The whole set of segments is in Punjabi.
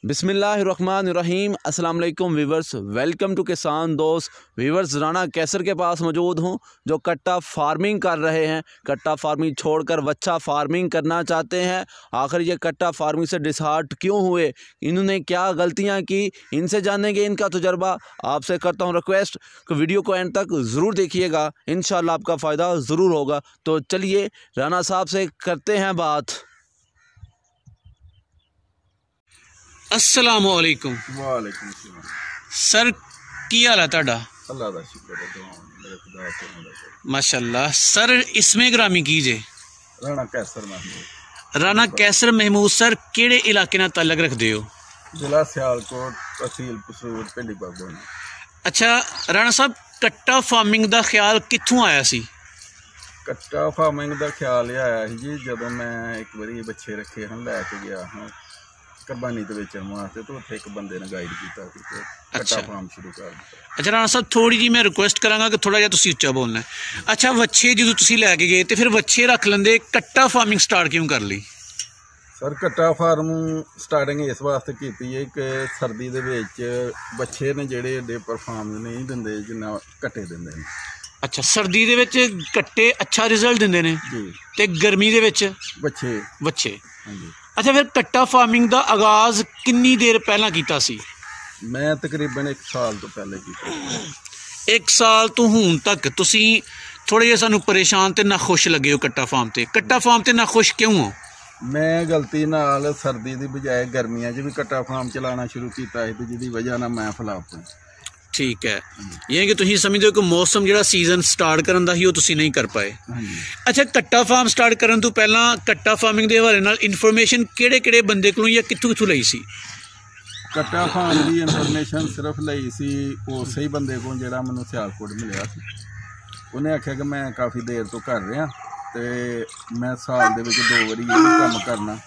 बिस्मिल्लाहिर्रहमानिर्रहीम अस्सलाम वालेकुम वीवर्स, वेलकम टू किसान दोस्त। वीवर्स, राना कैसर के पास मौजूद हूँ जो कट्टा फार्मिंग कर रहे हैं। कट्टा फार्मिंग छोड़कर वच्छा फार्मिंग करना चाहते हैं। आखिर ये कट्टा फार्मिंग से डिसहार्ट क्यों हुए, इन्होंने क्या गलतियाँ की, इनसे जानेंगे इनका तजुर्बा। आपसे करता हूँ रिक्वेस्ट कि वीडियो को एंड तक ज़रूर देखिएगा, इंशाल्लाह आपका फ़ायदा ज़रूर होगा। तो चलिए राना साहब से करते हैं बात। अस्सलामु अलैकुम। वालेकुम सलाम। सर की हाल है तुहाडा? अल्लाह दा शुक्र है, दुआ मेरे खुदा से। माशाअल्लाह। सर इसमें ग्रामी कीजे राणा कैसर महमूद। राणा कैसर महमूद सर केड़े इलाके नाल ताल्लुक रखदे हो? जिला सियालकोट, तहसील पसरूर, पिंड बागोनी। अच्छा राणा साहब, कट्टा फार्मिंग दा ख्याल कित्थों आया सी? कट्टा फार्मिंग का ख्याल यह आया जी जदों मैं एक बारी बच्चे रखे हैं लैके गया हाँ कुर्बानी तो बेचने वास्ते, तो उत्थे एक बंदे ने गाइड किया कि कट्टा फार्म शुरू कर दिता। अच्छा राणा साहब, थोड़ी जी मैं रिक्वेस्ट करांगा कि थोड़ा जिहा तुसीं उच्चा बोलना है। अच्छा वच्छे जो तुसीं लैके गए तो फिर वच्छे रख लेंदे, कट्टा फार्मिंग स्टार्ट क्यों कर ली? सर कट्टा फार्म स्टार्टिंग इस वास्ते की है कि सर्दी दे विच बच्चे ने जेहड़े एडे परफॉर्म नहीं दिंदे जिन्ना कट्टे दिंदे ने। अच्छा, सर्दी दे विच कट्टे अच्छा रिजल्ट दिंदे ने जी, ते गर्मी दे विच बच्चे। हाँ जी। अच्छा, फिर कट्टा फार्मिंग का आगाज़ कितनी देर पहला कीता सी? मैं तकरीबन 1 साल तो पहले की। 1 साल तो हुण तक तुसी थोड़े जे सानू परेशान ते ना खुश लगे हो कट्टा फार्म ते। कट्टा फार्म ते ना खुश क्यों हो? मैं गलती नाल सर्दी की बजाय गर्मियां च भी कट्टा फार्म चलाना शुरू किया है, जिसकी वजह ना मैं फ्लॉप हूँ। ठीक है, ये कि तुसीं समझदे हो कि मौसम जिहड़ा सीजन स्टार्ट करन दा ही वो तुसीं नहीं कर पाए। अच्छा, कट्टा फार्म स्टार्ट करन तो पहला कट्टा फार्मिंग के हवाले नाल इन्फॉर्मेशन किहड़े किहड़े कोलों या कित्थों लई सी? कट्टा फार्म की इन्फॉर्मेशन सिर्फ लई सी उस ही बंदे को जिहड़ा मैनूं सियालकोट मिलिया सी। उन्हें आख्या कि मैं काफ़ी देर तो कर रहा तो मैं साल दे विच 2 वारी काम करना।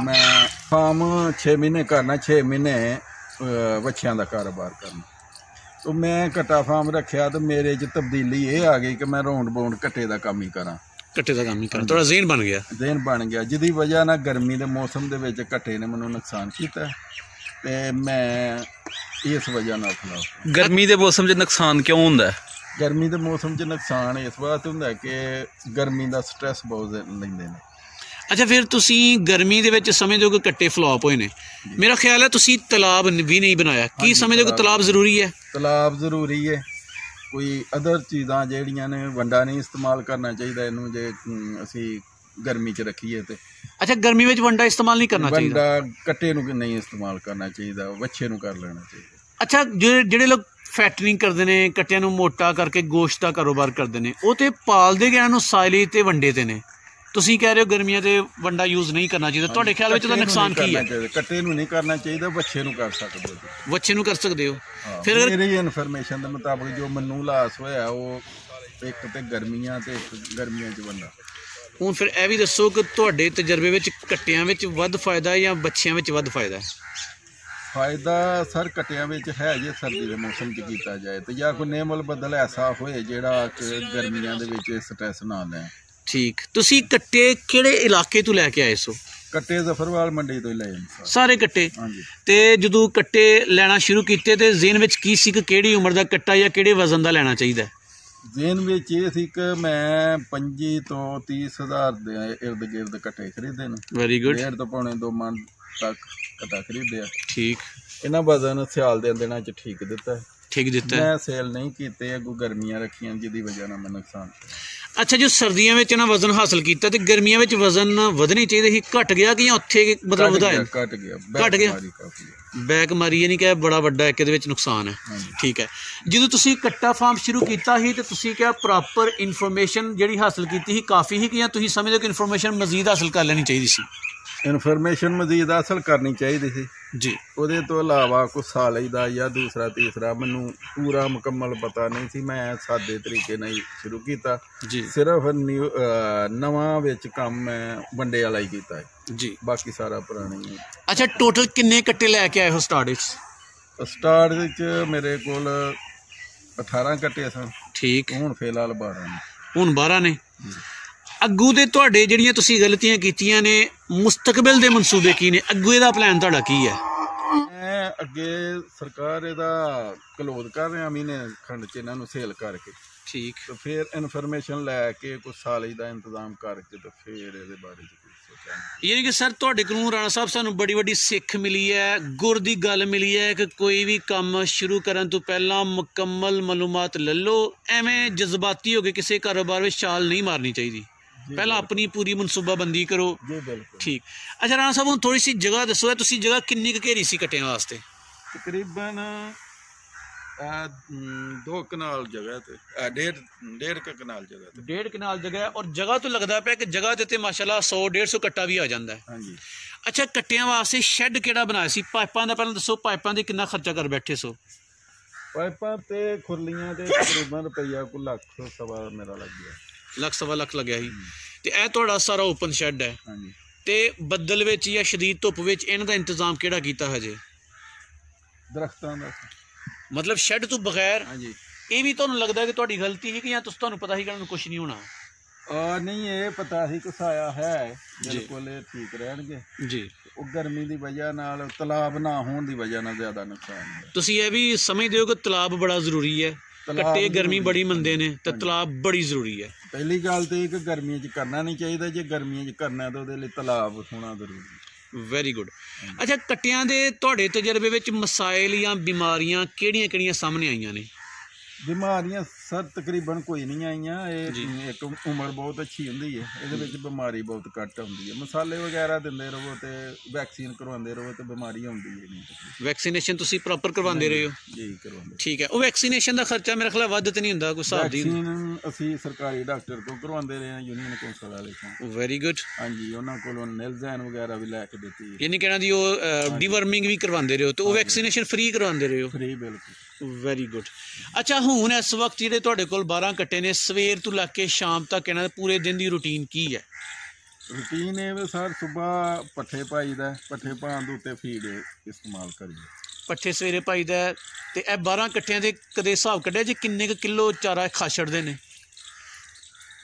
मैं फार्म 6 महीने करना, 6 महीने वच्छियां का कारोबार करना। तो मैं कट्टा फार्म रखा तो मेरे च तब्दीली ये आ गई कि मैं राउंड बाउंड कट्टे का काम ही करा। कट्टे का काम ही करा, थोड़ा ज़हन बन गया। ज़हन बन गया, जिसकी वजह ना गर्मी के मौसम के विच कट्टे ने मैनूं नुकसान किया ते मैं इस वजह नाल खिलाफ। गर्मी के मौसम च नुकसान क्यों होंदा है? गर्मी के मौसम च नुकसान इस वास्ते होंदा है कि गर्मी का स्ट्रैस बहुत लैंदे ने। अच्छा, फिर तुसी गर्मी दे विच समझदे हो कि कट्टे फ्लॉप होए ने। मेरा ख्याल है तुसी तालाब भी नहीं बनाया, की समझदे हो कि तालाब जरूरी है? तालाब जरूरी है। कोई अदर चीज़ां जेहड़ियां ने वंडा नहीं इस्तेमाल करना चाहिए इनू जे असी गर्मी च रखीए ते। अच्छा, गर्मी में वंडा इस्तेमाल नहीं करना चाहिए? वंडा कट्टे नू नहीं इस्तेमाल करना चाहिए, वच्छे नू कर लेना चाहिए। अच्छा, जेडे लोग फैक्टरिंग करते हैं, कट्टियां नू मोटा करके गोश्त का कारोबार करते हैं, वो तो पालते गए नू साइलेज ते वंडे ते ने। तुसी कह रहे हो गर्मियां ते वंडा यूज नहीं करना चाहिए, तुहाडे ख्याल विच नुकसान की है? कट्टे नू नहीं करना चाहिए, वच्छे नू कर सकते हो। वच्छे नू कर सकते हो। फिर मेरी इन्फॉर्मेशन के मुताबिक जो मैनू लास होया वो एक ते गर्मियां च वंडा। हुण फिर यह भी दसो कि तुहाडे तजर्बे विच कट्टियां विच वध फायदा या बच्चियां विच वध फायदा है? फायदा सर कट्टियां विच है जे सर्दी के मौसम च किया जाए तो, या कोई नेमल बदल ऐसा होए जिहड़ा गर्मियां दे विच स्ट्रैस ना लें। ठीक। तुसी कट्टे किहड़े इलाके तो लैके आए सो? कट्टे जफरवाल मंडी तो ही लाए सारे कट्टे। ते जदों कट्टे लैना शुरू कीते ते ज़हन विच की सी कि किहड़ी उम्र दा कट्टा या किहड़े वजन दा लेना चाहिए? ज़हन विच ये सी कि मैं 25 तो 30 हज़ार दे इर्द गिर्द कट्टे खरीदे ने। Very good. 1.5 तो पौने 2 मन तक कट्टा खरीदे। ठीक। इन्हां वजन सियाल दे दिनां च ठीक दिता है। ठीक दिता है। मैं सेल नहीं कीते, अगों गर्मियां रखियां जिहदी वजह नाल मैं नुकसान। अच्छा, जो सर्दियों में ना वजन हासिल किया तो गर्मियों में वजन वधने चाहिए ही, घट गया कि उत्थे मतलब वधाया? घट गया। बैक मारी यानी कि बड़ा वड्डा एक नुकसान है। ठीक है, जो तुसी कट्टा फार्म शुरू किया ही तो तुसी क्या प्रॉपर इन्फॉर्मेशन जी हासिल की काफ़ी ही, या तुसी समझदे हो कि इन्फॉर्मेशन मजीद हासिल कर लेनी चाहिए सी? इन्फॉर्मेशन मजीद हासिल करनी चाहिए थी जी। ਉਹਦੇ ਤੋਂ ਇਲਾਵਾ ਕੋਈ ਸਾਲ ਦਾ ਜਾਂ ਦੂਸਰਾ ਤੀਸਰਾ ਮੈਨੂੰ ਪੂਰਾ ਮੁਕੰਮਲ ਪਤਾ ਨਹੀਂ ਸੀ। ਮੈਂ ਸਾਦੇ ਤਰੀਕੇ ਨਾਲ ਸ਼ੁਰੂ ਕੀਤਾ ਜੀ। ਸਿਰਫ ਨਵਾਂ ਵਿੱਚ ਕੰਮ ਮੈਂ ਵੰਡੇ ਵਾਲਾ ਹੀ ਕੀਤਾ ਹੈ ਜੀ, ਬਾਕੀ ਸਾਰਾ ਪੁਰਾਣਾ ਹੀ ਹੈ। ਅੱਛਾ, ਟੋਟਲ ਕਿੰਨੇ ਕੱਟੇ ਲੈ ਕੇ ਆਏ ਹੋ ਸਟਾਰਟ ਵਿੱਚ? ਸਟਾਰਟ ਵਿੱਚ ਮੇਰੇ ਕੋਲ 18 ਕੱਟੇ ਸਨ। ਠੀਕ। ਹੁਣ ਫਿਲਹਾਲ 12 ਨੇ। ਹੁਣ 12 ਨੇ। ਅੱਗੂ ਦੇ ਤੁਹਾਡੇ ਜਿਹੜੀਆਂ ਤੁਸੀਂ ਗਲਤੀਆਂ ਕੀਤੀਆਂ ਨੇ, ਮੁਸਤਕਬਲ ਦੇ ਮਨਸੂਬੇ ਕੀ ਨੇ? ਅੱਗੂ ਇਹਦਾ ਪਲਾਨ ਤੁਹਾਡਾ ਕੀ ਹੈ? ਅੱਗੇ ਸਰਕਾਰ ਇਹਦਾ ਕਲੋਜ਼ ਕਰ ਰਿਹਾ ਮਹੀਨੇ ਖੰਡ 'ਚ ਇਹਨਾਂ ਨੂੰ ਸੇਲ ਕਰਕੇ। ਠੀਕ। ਤੇ ਫਿਰ ਇਨਫੋਰਮੇਸ਼ਨ ਲੈ ਕੇ ਕੁਛ ਸਾਲ ਦਾ ਇੰਤਜ਼ਾਮ ਕਰਕੇ ਤੇ ਫਿਰ ਇਹਦੇ ਬਾਰੇ 'ਚ ਕੁਝ ਸੋਚਿਆ। ਯਾਨੀ ਕਿ ਸਰ ਤੁਹਾਡੇ ਕੋਲੋਂ ਰਾਣਾ ਸਾਹਿਬ ਸਾਨੂੰ ਬੜੀ ਵੱਡੀ ਸਿੱਖ ਮਿਲੀ ਹੈ, ਗੁਰ ਦੀ ਗੱਲ ਮਿਲੀ ਹੈ ਕਿ ਕੋਈ ਵੀ ਕੰਮ ਸ਼ੁਰੂ ਕਰਨ ਤੋਂ ਪਹਿਲਾਂ ਮੁਕੰਮਲ ਮਾਲੂਮਾਤ ਲੈ ਲਓ। ਐਵੇਂ ਜਜ਼ਬਾਤੀ ਹੋ ਕੇ ਕਿਸੇ ਕਾਰੋਬਾਰ ਵਿੱਚ ਛਾਲ ਨਹੀਂ ਮਾਰਨੀ ਚਾਹੀਦੀ, ਪਹਿਲਾਂ ਆਪਣੀ ਪੂਰੀ ਮਨਸੂਬਾਬੰਦੀ ਕਰੋ। ਜੀ ਬਿਲਕੁਲ। ਠੀਕ। ਅੱਛਾ ਰਾਣਾ ਸਾਹਿਬ, ਹੁਣ ਥੋੜੀ ਸੀ ਜਗ੍ਹਾ ਦੱਸੋ, ਤੁਸੀਂ ਜਗ੍ਹਾ ਕਿੰਨੀ ਕੁ ਘੇਰੀ ਸੀ ਕੱਟਿਆਂ ਵਾਸਤੇ? ਤਕਰੀਬਨ 2 ਕਨਾਲ ਜਗ੍ਹਾ ਤੇ ਡੇਢ ਕਨਾਲ ਜਗ੍ਹਾ ਤੇ। 1.5 ਕਨਾਲ ਜਗ੍ਹਾ, ਔਰ ਜਗ੍ਹਾ ਤੋਂ ਲੱਗਦਾ ਪਿਆ ਕਿ ਜਗ੍ਹਾ ਤੇ ਮਾਸ਼ਾਅੱਲਾ 100-150 ਕੱਟਾ ਵੀ ਆ ਜਾਂਦਾ ਹੈ। ਹਾਂਜੀ। ਅੱਛਾ, ਕੱਟਿਆਂ ਵਾਸਤੇ ਸ਼ੈੱਡ ਕਿਹੜਾ ਬਣਾਇਆ ਸੀ? ਪਾਈਪਾਂ ਦਾ ਪਹਿਲਾਂ ਦੱਸੋ, ਪਾਈਪਾਂ ਦੇ ਕਿੰਨਾ ਖਰਚਾ ਕਰ ਬੈਠੇ ਸੋ? ਪਾਈਪਾਂ ਤੇ ਖੁਰਲੀਆਂ ਤੇ ਤਕਰੀਬਨ ਰੁਪਈਆ ਕੋਈ ਲੱਖ ਸਵਾ ਮੇਰਾ ਲੱਗ ਗਿਆ। ਲੱਖ ਸਵਾ ਲੱਖ ਲੱਗਿਆ ਸੀ। ਤੇ ਇਹ ਤੁਹਾਡਾ ਸਾਰਾ ਓਪਨ ਸ਼ੈੱਡ ਹੈ। ਹਾਂਜੀ। ਤੇ ਬੱਦਲ ਵਿੱਚ ਜਾਂ ਸ਼ਦੀਦ ਧੁੱਪ ਵਿੱਚ ਇਹਨਾਂ ਦਾ ਇੰਤਜ਼ਾਮ ਕਿਹੜਾ ਕੀਤਾ ਹਜੇ? ਦਰਖਤਾਂ ਦਾ। ਮਤਲਬ ਸ਼ੈੱਡ ਤੋਂ ਬਗੈਰ? ਹਾਂਜੀ। ਇਹ ਵੀ ਤੁਹਾਨੂੰ ਲੱਗਦਾ ਕਿ ਤੁਹਾਡੀ ਗਲਤੀ ਸੀ ਕਿ ਜਾਂ ਤੁਹਾਨੂੰ ਪਤਾ ਸੀ ਕਿ ਇਹਨਾਂ ਨੂੰ ਕੁਝ ਨਹੀਂ ਹੋਣਾ? ਨਹੀਂ, ਇਹ ਪਤਾ ਸੀ ਕੁਛ ਆਇਆ ਹੈ, ਬਿਲਕੁਲ ਇਹ ਠੀਕ ਰਹਿਣਗੇ ਜੀ। ਉਹ ਗਰਮੀ ਦੀ ਵਜ੍ਹਾ ਨਾਲ, ਤਲਾਬ ਨਾ ਹੋਣ ਦੀ ਵਜ੍ਹਾ ਨਾਲ ਜ਼ਿਆਦਾ ਨੁਕਸਾਨ ਹੈ। ਤੁਸੀਂ ਇਹ ਵੀ ਸਮਝਦੇ ਹੋ ਕਿ ਤਲਾਬ ਬੜਾ ਜ਼ਰੂਰੀ ਹੈ? ਕੱਟੇ ਗਰਮੀ ਬੜੀ ਮੰਨਦੇ ਨੇ ਤੇ ਤਲਾਬ ਬੜੀ ਜ਼ਰੂਰੀ ਹੈ। ਪਹਿਲੀ ਗੱਲ ਤੇ ਇਹ ਕਿ ਗਰਮੀਆਂ 'ਚ ਕਰਨਾ ਨਹੀਂ ਚਾਹੀਦਾ, ਜੇ ਗਰਮੀਆਂ 'ਚ ਕਰਨਾ ਤਾਂ ਉਹਦੇ ਲਈ ਤਲਾਬ ਹੋਣਾ ਜ਼ਰੂਰੀ ਹੈ। Very good. ਅੱਛਾ, ਕੱਟਿਆਂ ਦੇ ਤੁਹਾਡੇ ਤਜਰਬੇ ਵਿੱਚ ਮਸਾਇਲ ਜਾਂ ਬਿਮਾਰੀਆਂ ਕਿਹੜੀਆਂ-ਕਿਹੜੀਆਂ ਸਾਹਮਣੇ ਆਈਆਂ ਨੇ? ਬਿਮਾਰੀਆਂ ਸਰ ਤਕਰੀਬਨ ਕੋਈ ਨਹੀਂ ਆਈਆਂ। ਇਹ ਇੱਕ ਉਮਰ ਬਹੁਤ ਅੱਛੀ ਹੁੰਦੀ ਹੈ, ਇਹਦੇ ਵਿੱਚ ਬਿਮਾਰੀ ਬਹੁਤ ਘੱਟ ਹੁੰਦੀ ਹੈ। ਮਸਾਲੇ ਵਗੈਰਾ ਦਿੰਦੇ ਰਹੋ ਤੇ ਵੈਕਸੀਨ ਕਰਵਾਉਂਦੇ ਰਹੋ ਤੇ ਬਿਮਾਰੀ ਆਉਂਦੀ ਹੈ ਨਹੀਂ। ਵੈਕਸੀਨੇਸ਼ਨ ਤੁਸੀਂ ਪ੍ਰੋਪਰ ਕਰਵਾਉਂਦੇ ਰਹੇ ਹੋ? ਜੀ ਕਰਵਾਉਂਦੇ। ਠੀਕ ਹੈ। ਉਹ ਵੈਕਸੀਨੇਸ਼ਨ ਦਾ ਖਰਚਾ ਮੇਰੇ ਖਿਆਲ ਵੱਧ ਤੇ ਨਹੀਂ ਹੁੰਦਾ ਕੋਈ ਹਿਸਾਬ ਦੀ? ਵੈਕਸੀਨ ਅਸੀਂ ਸਰਕਾਰੀ ਡਾਕਟਰ ਕੋਲ ਕਰਵਾਉਂਦੇ ਰਹੇ ਹਾਂ, ਯੂਨੀਅਨ ਕੌਂਸਲ ਵਾਲੇ ਤੋਂ। Very good. ਹਾਂਜੀ, ਉਹਨਾਂ ਕੋਲੋਂ ਨਿਲਜ਼ੈਨ ਵਗੈਰਾ ਵੀ ਲੈ ਕੇ ਦਿੱਤੀ। ਯਾਨੀ ਕਹਿਣਾ ਦੀ ਉਹ ਡੀਵਰਮਿੰਗ ਵੀ ਕਰਵਾਉਂਦੇ ਰਹੇ ਹੋ ਤੇ ਉਹ ਵੈਕਸੀਨੇਸ਼ਨ ਫ੍ਰੀ ਕਰਵਾਉਂਦੇ ਰਹੇ ਹੋ? ਫ੍ਰੀ, ਬਿਲਕੁਲ। Very good. ਅੱਛਾ, ਹੁਣ ਇਸ ਵਕਤ ਜਿਹੜੇ ਤੁਹਾਡੇ ਕੋਲ 12 ਕੱਟੇ ਨੇ, ਸਵੇਰ ਤੋਂ ਲੈ ਕੇ ਸ਼ਾਮ ਤੱਕ ਇਹਨਾਂ ਦੇ ਪੂਰੇ ਦਿਨ ਦੀ ਰੂਟੀਨ ਕੀ ਹੈ? ਰੂਟੀਨ ਇਹ ਵੀ ਸਰ ਸੁਬਾਹ ਪੱਠੇ ਪਾਈਦਾ, ਪੱਠੇ ਪਾਉਣ ਦੇ ਉੱਤੇ ਫੀਡ ਇਸਤੇਮਾਲ ਕਰੀਏ। ਪੱਠੇ ਸਵੇਰੇ ਪਾਈਦਾ ਤੇ ਇਹ 12 ਕੱਟਿਆਂ ਦੇ ਕਦੇ ਹਿਸਾਬ ਕੱਢਿਆ ਜੀ ਕਿੰਨੇ ਕੁ ਕਿਲੋ ਚਾਰਾ ਖਾ ਛੱਡਦੇ ਨੇ?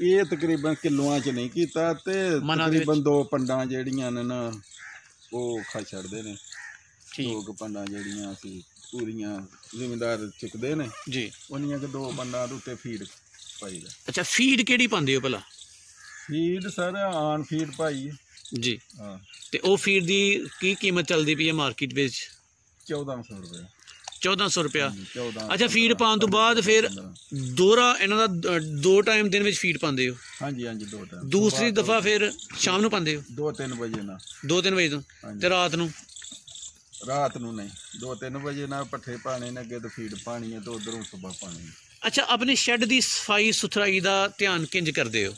ਇਹ ਤਕਰੀਬਨ ਕਿਲੋਆਂ 'ਚ ਨਹੀਂ ਕੀਤਾ ਤੇ ਤਕਰੀਬਨ 2 ਪੰਡਾਂ ਜਿਹੜੀਆਂ ਨੇ ਨਾ ਉਹ ਖਾ ਛੱਡਦੇ ਨੇ। 2 ਪੰਡਾਂ ਜਿਹੜੀਆਂ ਅਸੀਂ ਪੂਰੀਆਂ ਜ਼ਿਮੀਂਦਾਰ ਚੁੱਕਦੇ ਨੇ ਜੀ, ਉਹਨੀਆਂ ਕਿ 2 ਪੰਡਾਂ ਦੇ ਉੱਤੇ ਫੀਡ ਪਾਈਦਾ। ਅੱਛਾ, ਫੀਡ ਕਿਹੜੀ ਪਾਉਂਦੇ ਹੋ ਭਲਾ? ਫੀਡ ਸਰ ਆਨ ਫੀਡ ਪਾਈ ਜੀ। ਹਾਂ। ਤੇ ਉਹ ਫੀਡ ਦੀ ਕੀ ਕੀਮਤ ਚੱਲਦੀ ਪਈ ਹੈ ਮਾਰਕੀਟ ਵਿੱਚ? 1400 ਰੁਪਏ। 1400 ਰੁਪਇਆ। 14। ਅੱਛਾ, ਫੀਡ ਪਾਉਣ ਤੋਂ ਬਾਅਦ ਫਿਰ ਦੋਹਰਾ ਇਹਨਾਂ ਦਾ 2 ਟਾਈਮ ਦਿਨ ਵਿੱਚ ਫੀਡ ਪਾਉਂਦੇ ਹੋ? ਹਾਂਜੀ ਹਾਂਜੀ, 2 ਟਾਈਮ। ਦੂਸਰੀ ਦਫਾ ਫਿਰ ਸ਼ਾਮ ਨੂੰ ਪਾਉਂਦੇ ਹੋ? 2-3 ਵਜੇ ਨਾਲ। 2-3 ਵਜੇ ਤੋਂ? ਤੇ ਰਾਤ ਨੂੰ? ਰਾਤ ਨੂੰ ਨਹੀਂ, 2-3 ਵਜੇ ਨਾਲ ਪੱਠੇ ਪਾਣੇ ਨੇ, ਅੱਗੇ ਤੋਂ ਫੀਡ ਪਾਣੀ ਹੈ ਤੇ ਉਧਰੋਂ ਸੁਬਾ ਪਾਣੀ ਹੈ। ਅੱਛਾ, ਆਪਣੇ ਸ਼ੈੱਡ ਦੀ ਸਫਾਈ ਸੁਥਰਾਈ ਦਾ ਧਿਆਨ ਕਿੰਜ ਕਰਦੇ ਹੋ?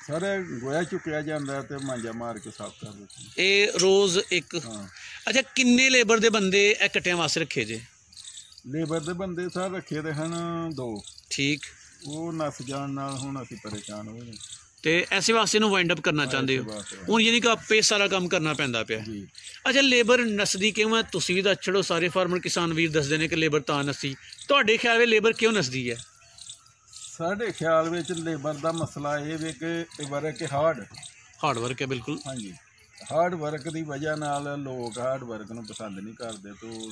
ਸਰ ਗੋਇਆ ਚੁੱਕਿਆ ਜਾਂਦਾ ਤੇ ਮਾਂਜਾ ਮਾਰ ਕੇ ਸਾਫ਼ ਕਰ ਦਿੰਦੇ ਇਹ ਰੋਜ਼ ਇੱਕ? ਹਾਂ। ਅੱਛਾ, ਕਿੰਨੇ ਲੇਬਰ ਦੇ ਬੰਦੇ ਇਹ ਕੱਟਿਆਂ ਵਾਸਤੇ ਰੱਖੇ ਜੇ? ਲੇਬਰ ਦੇ ਬੰਦੇ ਸਰ ਰੱਖੇ ਦੇ ਹਨ 2। ਠੀਕ। ਉਹ ਨਸ ਜਾਣ ਨਾਲ ਹੁਣ ਅਸੀਂ ਪਰੇਸ਼ਾਨ ਹੋ ਗਏ ਤੇ ਐਸੇ ਵਾਸਤੇ ਨੂੰ ਵਾਈਂਡ ਅਪ ਕਰਨਾ ਚਾਹੁੰਦੇ ਹੋ? ਹੁਣ ਯਾਨੀ ਕਿ ਆਪੇ ਸਾਰਾ ਕੰਮ ਕਰਨਾ ਪੈਂਦਾ ਪਿਆ। ਜੀ। ਅੱਛਾ, ਲੇਬਰ ਨਸਦੀ ਕਿਉਂ ਹੈ? ਤੁਸੀਂ ਵੀ ਤਾਂ ਛੜੋ, ਸਾਰੇ ਫਾਰਮਰ ਕਿਸਾਨ ਵੀਰ ਦੱਸਦੇ ਨੇ ਕਿ ਲੇਬਰ ਤਾਂ ਨਸਦੀ। ਤੁਹਾਡੇ ਖਿਆਲ ਵਿੱਚ ਲੇਬਰ ਕਿਉਂ ਨਸਦੀ ਹੈ? ਸਾਡੇ ਖਿਆਲ ਵਿੱਚ ਲੇਬਰ ਦਾ ਮਸਲਾ ਇਹ ਵੀ ਕਿ ਇਹ ਵਰਕ ਹਾਰਡ ਵਰਕ ਹੈ। ਬਿਲਕੁਲ। ਹਾਂਜੀ, ਹਾਰਡ ਵਰਕ ਦੀ ਵਜ੍ਹਾ ਨਾਲ ਲੋਕ ਹਾਰਡ ਵਰਕ ਨੂੰ ਪਸੰਦ ਨਹੀਂ ਕਰਦੇ ਤੋਂ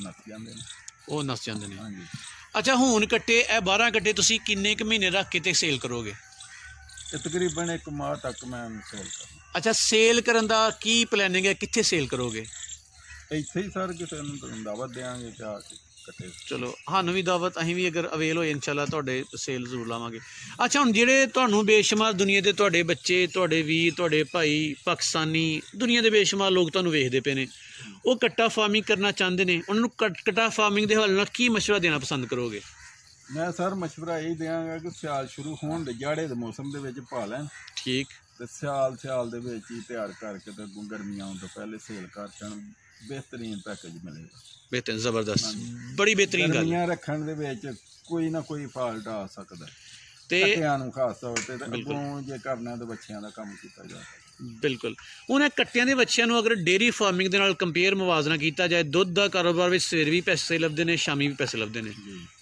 ਨਸ ਜਾਂਦੇ ਨੇ। ਉਹ ਨਸ ਜਾਂਦੇ ਨੇ। ਹਾਂਜੀ। ਅੱਛਾ, ਹੁਣ ਕੱਟੇ ਇਹ 12 ਕੱਟੇ ਤੁਸੀਂ ਕਿੰਨੇ ਕੁ ਮਹੀਨੇ ਰੱਖ ਕੇ ਤੇ ਸੇਲ ਕਰੋਗੇ? ਇਹ ਤਕਰੀਬਨ 1 ਮਾਹ ਤੱਕ ਮੈਂ ਸੇਲ ਕਰਨਾ। ਅੱਛਾ, ਸੇਲ ਕਰਨ ਦਾ ਕੀ ਪਲੈਨਿੰਗ ਹੈ? ਕਿੱਥੇ ਸੇਲ ਕਰੋਗੇ? ਇੱਥੇ ਹੀ ਸਰ ਕਿਸੇ ਨੂੰ ਦਾਵਤ ਦੇਵਾਂਗੇ ਕਿ ਆ ਕੇ ਕੱਟੇ। ਚਲੋ, ਸਾਨੂੰ ਵੀ ਦਾਵਤ, ਅਸੀਂ ਵੀ ਅਗਰ ਅਵੇਲ ਹੋਏ ਇਨਸ਼ਾਅੱਲਾ ਤੁਹਾਡੇ ਸੇਲ ਜ਼ਰੂਰ ਲਾਵਾਂਗੇ। ਅੱਛਾ, ਹੁਣ ਜਿਹੜੇ ਤੁਹਾਨੂੰ ਬੇਸ਼ੁਮਾਰ ਦੁਨੀਆ ਦੇ ਤੁਹਾਡੇ ਬੱਚੇ, ਤੁਹਾਡੇ ਵੀਰ, ਤੁਹਾਡੇ ਭਾਈ, ਪਾਕਿਸਤਾਨੀ, ਦੁਨੀਆ ਦੇ ਬੇਸ਼ੁਮਾਰ ਲੋਕ ਤੁਹਾਨੂੰ ਵੇਖਦੇ ਪਏ ਨੇ, ਉਹ ਕੱਟਾ ਫਾਰਮਿੰਗ ਕਰਨਾ ਚਾਹੁੰਦੇ ਨੇ, ਉਹਨਾਂ ਨੂੰ ਕੱਟਾ ਫਾਰਮਿੰਗ ਦੇ ਹਵਾਲੇ ਨਾਲ ਕੀ ਮਸ਼ਵਰਾ ਦੇਣਾ ਪਸੰਦ ਕਰੋਗੇ? ਮੈਂ ਸਰ ਮਸ਼ਵਰਾ ਇਹ ਦਿਆਂਗਾ ਕਿ ਸਿਆਲ ਸ਼ੁਰੂ ਹੋਣ ਦੇ ਜਾੜੇ ਦੇ ਮੌਸਮ ਦੇ ਵਿੱਚ ਪਾ ਲੈਣ। ਠੀਕ। ਤੇ ਸਿਆਲ ਦੇ ਵਿੱਚ ਹੀ ਤਿਆਰ ਕਰਕੇ ਤੇ ਗਰਮੀਆਂ ਆਉਣ ਤੋਂ ਪਹਿਲੇ ਸੇਲ ਕਰ ਦੇਣ। ਬਿਹਤਰੀਨ ਪੈਕੇਜ ਮਿਲੇਗਾ। ਬਿਹਤਰੀਨ, ਜ਼ਬਰਦਸਤ, ਬੜੀ ਬਿਹਤਰੀਨ ਗੱਲ। ਗਰਮੀਆਂ ਰੱਖਣ ਦੇ ਵਿੱਚ ਕੋਈ ਨਾ ਕੋਈ ਫਾਲਟ ਆ ਸਕਦਾ ਤੇ ਕੱਟਿਆਂ ਨੂੰ ਖਾਸ ਤੌਰ ਤੇ ਅੱਗੋਂ ਜੇ ਕਰਨਾ ਤਾਂ ਬੱਚਿਆਂ ਦਾ ਕੰਮ ਕੀਤਾ ਜਾ ਸਕਦਾ। ਬਿਲਕੁਲ। ਹੁਣ ਇਹ ਕੱਟਿਆਂ ਦੇ ਬੱਚਿਆਂ ਨੂੰ ਅਗਰ ਡੇਅਰੀ ਫਾਰਮਿੰਗ ਦੇ ਨਾਲ ਕੰਪੇਅਰ ਮੁਵਾਜ਼ਨਾ ਕੀਤਾ ਜਾਏ, ਦੁੱਧ ਦਾ ਕਾਰੋਬਾਰ ਵਿੱਚ ਸਵੇਰ ਵੀ ਪੈਸੇ ਲੱਭਦੇ ਨੇ, ਸ਼ਾਮੀ ਵੀ ਪੈਸੇ ਲੱਭਦੇ ਨੇ।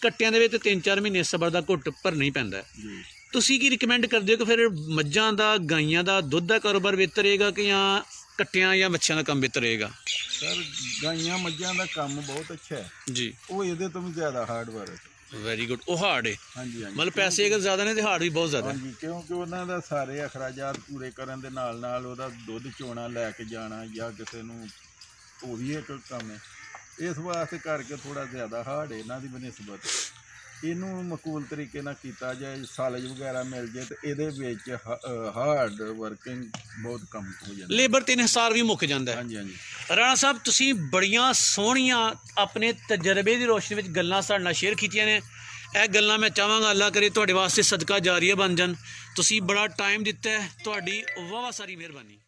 ਕੱਟਿਆਂ ਦੇ ਵਿੱਚ 3-4 ਮਹੀਨੇ ਸਬਰ ਦਾ ਘੁੱਟ ਭਰਨਾ ਹੀ ਪੈਂਦਾ। ਤੁਸੀਂ ਕੀ ਰਿਕਮੈਂਡ ਕਰਦੇ ਹੋ ਕਿ ਫਿਰ ਮੱਝਾਂ ਦਾ, ਗਾਈਆਂ ਦਾ ਦੁੱਧ ਦਾ ਕਾਰੋਬਾਰ ਬਿਹਤਰ ਰਹੇਗਾ ਕਿ ਜਾਂ ਕੱਟਿਆਂ ਜਾਂ ਬੱਚਿਆਂ ਦਾ ਕੰਮ ਬਿਹਤਰ ਰਹੇਗਾ? ਸਰ ਗਾਈਆਂ ਮੱਝਾਂ ਦਾ ਕੰਮ ਬਹੁਤ ਅੱਛਾ ਹੈ ਜੀ, ਉਹ ਇਹਦੇ ਤੋਂ ਵੀ ਜ਼ਿਆਦਾ ਹਾਰਡ ਵਰਕ। Very good. ਉਹ ਹਾਰਡ ਹੈ, ਹਾਂਜੀ ਹਾਂਜੀ, ਮਤਲਬ ਪੈਸੇ ਅਗਰ ਜ਼ਿਆਦਾ ਨੇ ਤੇ ਹਾਰਡ ਵੀ ਬਹੁਤ ਜ਼ਿਆਦਾ ਹੈ। ਹਾਂਜੀ, ਕਿਉਂਕਿ ਉਹਨਾਂ ਦਾ ਸਾਰੇ ਅਖਰਾਜਾਤ ਪੂਰੇ ਕਰਨ ਦੇ ਨਾਲ ਨਾਲ ਉਹਦਾ ਦੁੱਧ ਚੋਣਾ ਲੈ ਕੇ ਜਾਣਾ ਜਾਂ ਕਿਸੇ ਨੂੰ, ਉਹ ਵੀ ਇੱਕ ਕੰਮ ਹੈ। ਇਸ ਵਾਸਤੇ ਕਰਕੇ ਥੋੜ੍ਹਾ ਜ਼ਿਆਦਾ ਹਾਰਡ ਹੈ ਇਹਨਾਂ ਦੀ ਬਨਿਸਬਤ। ਇਹਨੂੰ ਮਕਬੂਲ ਤਰੀਕੇ ਨਾਲ ਕੀਤਾ ਜਾਏ, ਸਾਲਜ ਵਗੈਰਾ ਮਿਲ ਜਾਏ, ਤੇ ਇਹਦੇ ਵਿੱਚ ਹਾਰਡ ਵਰਕਿੰਗ ਬਹੁਤ ਕੰਮ ਹੋ ਜਾਂਦਾ, ਲੇਬਰ ਤੇ ਇਨਹਿਸਾਰ ਵੀ ਮੁੱਕ ਜਾਂਦਾ ਹੈ। ਹਾਂਜੀ ਹਾਂਜੀ। ਰਾਣਾ ਸਾਹਿਬ, ਤੁਸੀਂ ਬੜੀਆਂ ਸੋਹਣੀਆਂ ਆਪਣੇ ਤਜਰਬੇ ਦੀ ਰੋਸ਼ਨੀ ਵਿੱਚ ਗੱਲਾਂ ਸਾਡੇ ਨਾਲ ਸ਼ੇਅਰ ਕੀਤੀਆਂ ਨੇ। ਇਹ ਗੱਲਾਂ ਮੈਂ ਚਾਹਾਂਗਾ ਅੱਲਾ ਕਰੇ ਤੁਹਾਡੇ ਵਾਸਤੇ ਸਦਕਾ ਜਾਰੀਆ ਬਣ ਜਾਣ। ਤੁਸੀਂ ਬੜਾ ਟਾਈਮ ਦਿੱਤਾ ਹੈ, ਤੁਹਾਡੀ ਵਾਹਵਾ ਸਾਰੀ ਮਿਹਰਬਾਨੀ।